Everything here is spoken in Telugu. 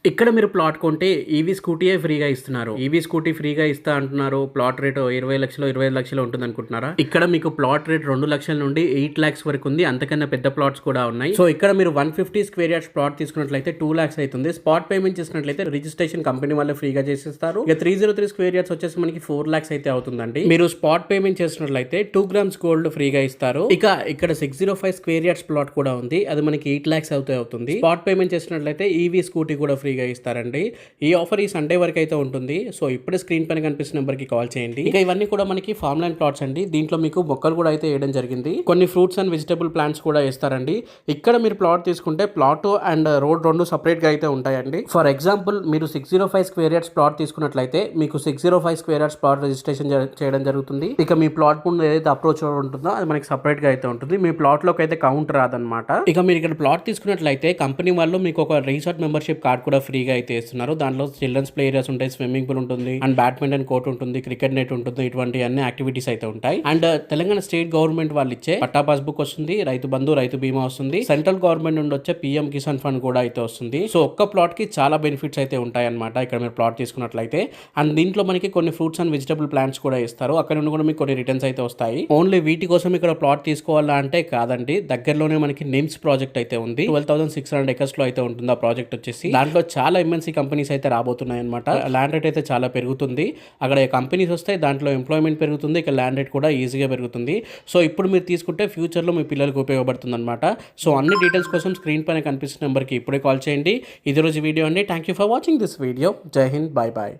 ఇక్కడ మీరు ప్లాట్ కొంటే ఈవీ స్కూటీయే ఫ్రీగా ఇస్తున్నారు. ఈవీ స్కూటీ ఫ్రీగా ఇస్తా అంటున్నారు. ప్లాట్ రేట్ 20 లక్షలు 25 లక్షలు ఉంటుంది అనుకుంటున్నారా? ఇక్కడ మీకు ప్లాట్ రేట్ 2 లక్షల నుండి 8 lakhs వరకు ఉంది. అంతకన్నా పెద్ద ప్లాట్స్ కూడా ఉన్నాయి. సో ఇక్కడ మీరు 150 square yards ప్లాట్ తీసుకున్నట్లయితే 2 lakhs అవుతుంది. స్పాట్ పేమెంట్ చేసినట్లయితే రిజిస్ట్రేషన్ కంపెనీ వాళ్ళే ఫ్రీగా చేసిస్తారు. ఇక 303 square yards వచ్చేసి మనకి 4 lakhs అయితే అవుతుందండి. మీరు స్పాట్ పేమెంట్ చేసినట్లయితే 2 grams గోల్డ్ ఫ్రీగా ఇస్తారు. ఇక ఇక్కడ 605 square yards ప్లాట్ కూడా ఉంది. అది మనకి 8 lakhs అవుతుంది. స్పాట్ పేమెంట్ చేసినట్లయితే ఈవీ స్కూటీ కూడా ఫ్రీగా ఇస్తారండి. ఈ ఆఫర్ ఈ సండే వరకు అయితే ఉంటుంది. సో ఇప్పుడే స్క్రీన్ పైన కనిపిస్తున్న నెంబర్ కి కాల్ చేయండి. ఇక ఇవన్నీ కూడా మనకి ఫార్మ్ ల్యాండ్ ప్లాట్స్ అండి. దీంట్లో మీకు మొక్కలు కూడా అయితే వేయడం జరిగింది. కొన్ని ఫ్రూట్స్ అండ్ వెజిటబుల్ ప్లాంట్స్ కూడా వేస్తారండి. ఇక్కడ మీరు ప్లాట్ తీసుకుంటే ప్లాట్ అండ్ రోడ్ రెండు సపరేట్ గా అయితే ఉంటాయండి. ఫర్ ఎగ్జాంపుల్ మీరు 605 square yards ప్లాట్ తీసుకున్నట్లయితే మీకు 605 square yards ప్లాట్ రిజిస్ట్రేషన్ చేయడం జరుగుతుంది. ఇక మీ ప్లాట్ ముందు ఏదైతే అప్రోచ్ రోడ్ ఉంటుందో అది మనకి సపరేట్ గా అయితే ఉంటుంది. మీ ప్లాట్ లోకి అయితే కౌంట్ రాదనమాట. ఇక మీరు ఇక్కడ ప్లాట్ తీసుకున్నట్లయితే కంపెనీ వాళ్ళు మీకు ఒక రిసార్ట్ మెంబర్షిప్ కార్డ్ కూడా ఫ్రీగా అయితే ఇస్తున్నారు. దాంట్లో చిల్డ్రన్స్ ప్లే ఏరియాస్ ఉంటాయి, స్విమ్మింగ్ పూల్ ఉంటుంది, అండ్ బ్యాడ్మింటన్ కోర్ట్ ఉంటుంది, క్రికెట్ నెట్ ఉంటుంది. ఇటువంటి అన్ని యాక్టివిటీస్ అయితే ఉంటాయి. అండ్ తెలంగాణ స్టేట్ గవర్నమెంట్ వాళ్ళు ఇచ్చే పట్టా పాస్బుక్ వస్తుంది, రైతు బంధు, రైతు బీమా వస్తుంది. సెంట్రల్ గవర్నమెంట్ నుండి వచ్చే పిఎం కిసాన్ ఫండ్ కూడా అయితే వస్తుంది. సో ఒక్క ప్లాట్ కి చాలా బెనిఫిట్స్ అయితే ఉంటాయి అనమాట ఇక్కడ మీరు ప్లాట్ తీసుకున్నట్లయితే. అండ్ దీంట్లో మనకి కొన్ని ఫ్రూట్స్ అండ్ వెజిటబుల్ ప్లాంట్స్ కూడా ఇస్తారు. అక్కడ నుండి కూడా మీకు కొన్ని రిటర్న్స్ అయితే వస్తాయి. ఓన్లీ వీటి కోసం ఇక్కడ ప్లాట్ తీసుకోవాలా అంటే కాదండి. దగ్గరలోనే మనకి నిమ్స్ ప్రాజెక్ట్ అయితే ఉంది. 12,600 acres లో అయితే ఉంటుంది ఆ ప్రాజెక్ట్ వచ్చేసి. దాంట్లో చాలా ఎంఎన్సీ కంపెనీస్ అయితే రాబోతున్నాయి అనమాట. ల్యాండ్ రేట్ అయితే చాలా పెరుగుతుంది. అక్కడ కంపెనీస్ వస్తాయి, దాంట్లో ఎంప్లాయ్మెంట్ పెరుగుతుంది, ఇక ల్యాండ్ రేట్ కూడా ఈజీగా పెరుగుతుంది. సో ఇప్పుడు మీరు తీసుకుంటే ఫ్యూచర్లో మీ పిల్లలకు ఉపయోగపడుతుంది అనమాట. సో అన్ని డీటెయిల్స్ కోసం స్క్రీన్ పైన కనిపిస్తున్న నెంబర్కి ఇప్పుడే కాల్ చేయండి. ఇది రోజు వీడియో అండి. Thank you for watching this video. జై హింద్, బాయ్ బాయ్.